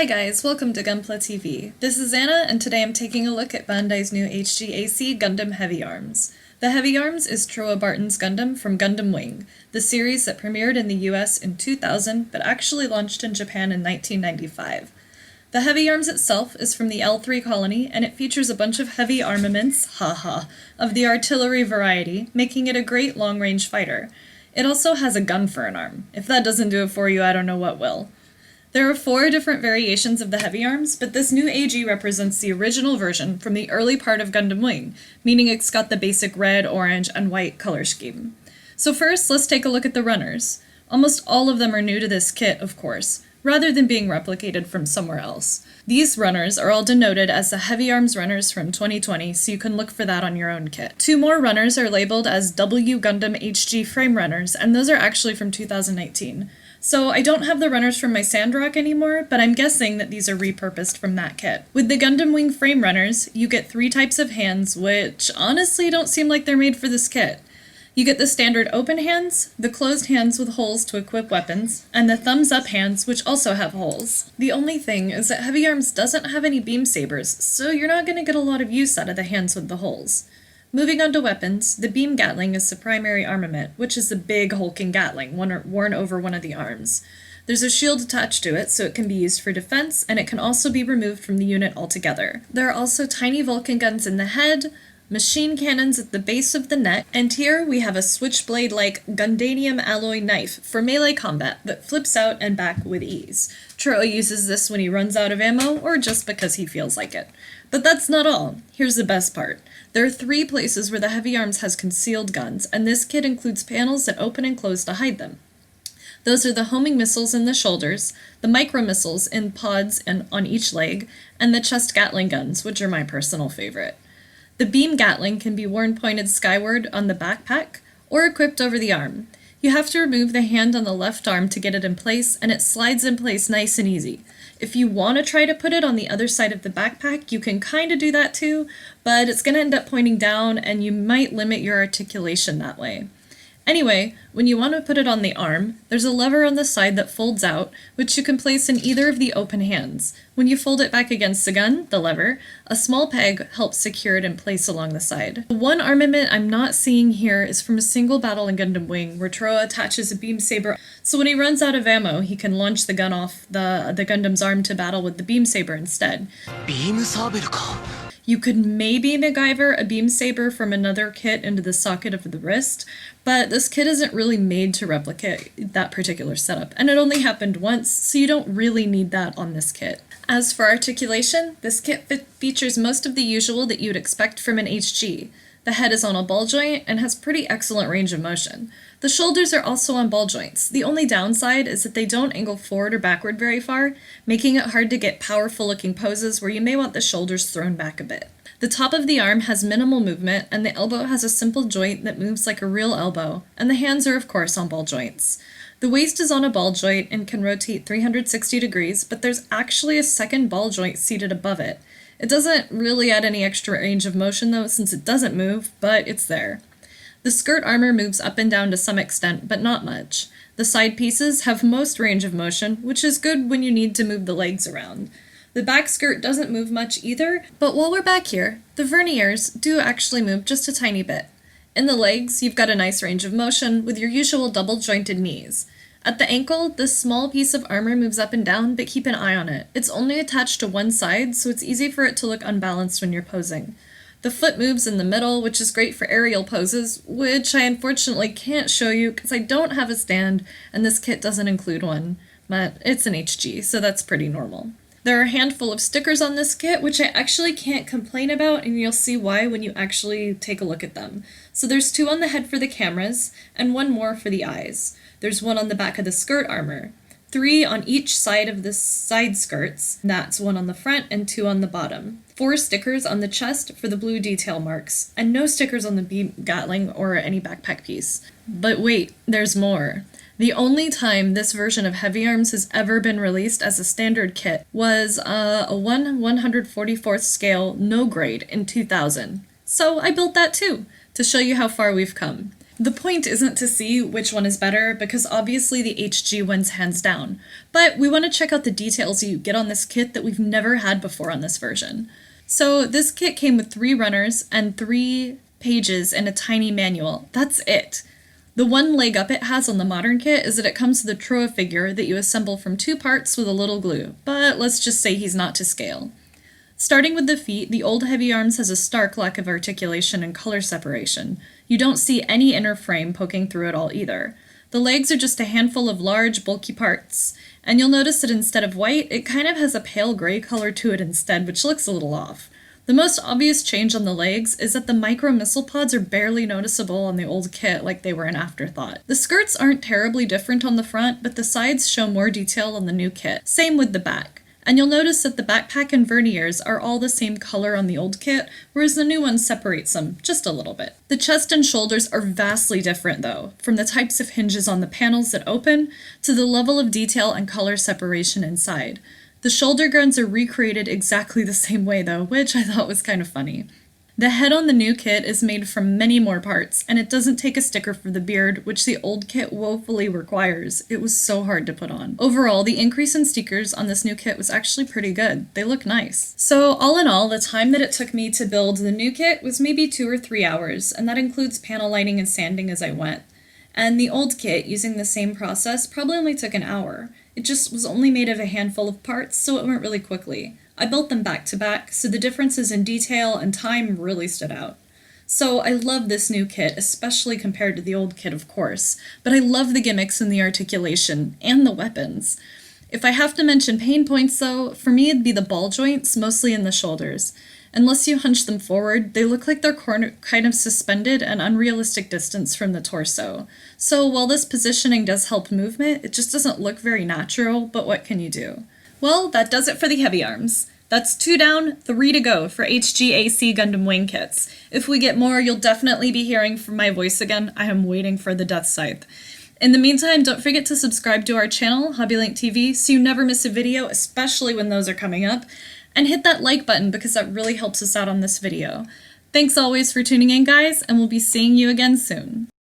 Hi guys, welcome to Gunpla TV. This is Anna, and today I'm taking a look at Bandai's new HGAC Gundam Heavyarms. The Heavyarms is Trowa Barton's Gundam from Gundam Wing, the series that premiered in the US in 2000 but actually launched in Japan in 1995. The Heavyarms itself is from the L3 colony, and it features a bunch of heavy armaments, haha, of the artillery variety, making it a great long-range fighter. It also has a gun for an arm. If that doesn't do it for you, I don't know what will. There are 4 different variations of the Heavyarms, but this new AG represents the original version from the early part of Gundam Wing, meaning it's got the basic red, orange, and white color scheme. So first, let's take a look at the runners. Almost all of them are new to this kit, of course, rather than being replicated from somewhere else. These runners are all denoted as the Heavyarms runners from 2020, so you can look for that on your own kit. 2 more runners are labeled as W Gundam HG frame runners, and those are actually from 2019. So I don't have the runners from my Sandrock anymore, but I'm guessing that these are repurposed from that kit. With the Gundam Wing frame runners, you get 3 types of hands, which honestly don't seem like they're made for this kit. You get the standard open hands, the closed hands with holes to equip weapons, and the thumbs up hands, which also have holes. The only thing is that Heavyarms doesn't have any beam sabers, so you're not going to get a lot of use out of the hands with the holes. Moving on to weapons, the beam Gatling is the primary armament, which is the big hulking Gatling worn over one of the arms. There's a shield attached to it, so it can be used for defense, and it can also be removed from the unit altogether. There are also tiny Vulcan guns in the head, machine cannons at the base of the neck, and here we have a switchblade-like Gundanium alloy knife for melee combat that flips out and back with ease. Trowa uses this when he runs out of ammo, or just because he feels like it. But that's not all. Here's the best part. There are 3 places where the Heavyarms has concealed guns, and this kit includes panels that open and close to hide them. Those are the homing missiles in the shoulders, the micro missiles in pods and on each leg, and the chest Gatling guns, which are my personal favorite. The beam Gatling can be worn pointed skyward on the backpack, or equipped over the arm. You have to remove the hand on the left arm to get it in place, and it slides in place nice and easy. If you want to try to put it on the other side of the backpack, you can kind of do that too, but it's going to end up pointing down, and you might limit your articulation that way. Anyway, when you want to put it on the arm, there's a lever on the side that folds out, which you can place in either of the open hands. When you fold it back against the gun, the lever, a small peg helps secure it in place along the side. The one armament I'm not seeing here is from a single battle in Gundam Wing, where Trowa attaches a beam saber, so when he runs out of ammo, he can launch the gun off the Gundam's arm to battle with the beam saber instead. You could maybe MacGyver a beam saber from another kit into the socket of the wrist, but this kit isn't really made to replicate that particular setup, and it only happened once, so you don't really need that on this kit. As for articulation, this kit features most of the usual that you'd expect from an HG. The head is on a ball joint and has pretty excellent range of motion. The shoulders are also on ball joints. The only downside is that they don't angle forward or backward very far, making it hard to get powerful looking poses where you may want the shoulders thrown back a bit. The top of the arm has minimal movement, and the elbow has a simple joint that moves like a real elbow, and the hands are of course on ball joints. The waist is on a ball joint and can rotate 360 degrees, but there's actually a second ball joint seated above it. It doesn't really add any extra range of motion though, since it doesn't move, but it's there. The skirt armor moves up and down to some extent, but not much. The side pieces have most range of motion, which is good when you need to move the legs around. The back skirt doesn't move much either, but while we're back here, the verniers do actually move just a tiny bit. In the legs, you've got a nice range of motion with your usual double-jointed knees. At the ankle, this small piece of armor moves up and down, but keep an eye on it. It's only attached to one side, so it's easy for it to look unbalanced when you're posing. The foot moves in the middle, which is great for aerial poses, which I unfortunately can't show you because I don't have a stand, and this kit doesn't include one, but it's an HG, so that's pretty normal. There are a handful of stickers on this kit, which I actually can't complain about, and you'll see why when you actually take a look at them. So there's 2 on the head for the cameras, and 1 more for the eyes. There's 1 on the back of the skirt armor, 3 on each side of the side skirts, that's 1 on the front and 2 on the bottom. 4 stickers on the chest for the blue detail marks, and no stickers on the beam Gatling or any backpack piece. But wait, there's more. The only time this version of Heavyarms has ever been released as a standard kit was a 1/144th scale no grade in 2000. So I built that too, to show you how far we've come. The point isn't to see which one is better, because obviously the HG wins hands down, but we want to check out the details you get on this kit that we've never had before on this version. So this kit came with 3 runners and 3 pages and a tiny manual. That's it. The one leg up it has on the modern kit is that it comes with a Trowa figure that you assemble from 2 parts with a little glue, but let's just say he's not to scale. Starting with the feet, the old Heavyarms has a stark lack of articulation and color separation. You don't see any inner frame poking through at all either. The legs are just a handful of large, bulky parts, and you'll notice that instead of white, it kind of has a pale gray color to it instead, which looks a little off. The most obvious change on the legs is that the micro missile pods are barely noticeable on the old kit, like they were an afterthought. The skirts aren't terribly different on the front, but the sides show more detail on the new kit. Same with the back. And you'll notice that the backpack and verniers are all the same color on the old kit, whereas the new one separates them just a little bit. The chest and shoulders are vastly different though, from the types of hinges on the panels that open, to the level of detail and color separation inside. The shoulder guns are recreated exactly the same way though, which I thought was kind of funny. The head on the new kit is made from many more parts, and it doesn't take a sticker for the beard, which the old kit woefully requires. It was so hard to put on. Overall, the increase in stickers on this new kit was actually pretty good. They look nice. So all in all, the time that it took me to build the new kit was maybe 2 or 3 hours, and that includes panel lining and sanding as I went. And the old kit, using the same process, probably only took an hour. It just was only made of a handful of parts, so it went really quickly. I built them back to back, so the differences in detail and time really stood out. So I love this new kit, especially compared to the old kit, of course, but I love the gimmicks and the articulation, and the weapons. If I have to mention pain points though, for me it'd be the ball joints, mostly in the shoulders. Unless you hunch them forward, they look like they're kind of suspended an unrealistic distance from the torso. So while this positioning does help movement, it just doesn't look very natural, but what can you do? Well, that does it for the Heavyarms. That's 2 down, 3 to go for HGAC Gundam Wing kits. If we get more, you'll definitely be hearing from my voice again. I am waiting for the Deathscythe. In the meantime, don't forget to subscribe to our channel, HobbyLink TV, so you never miss a video, especially when those are coming up. And hit that like button because that really helps us out on this video. Thanks always for tuning in, guys, and we'll be seeing you again soon.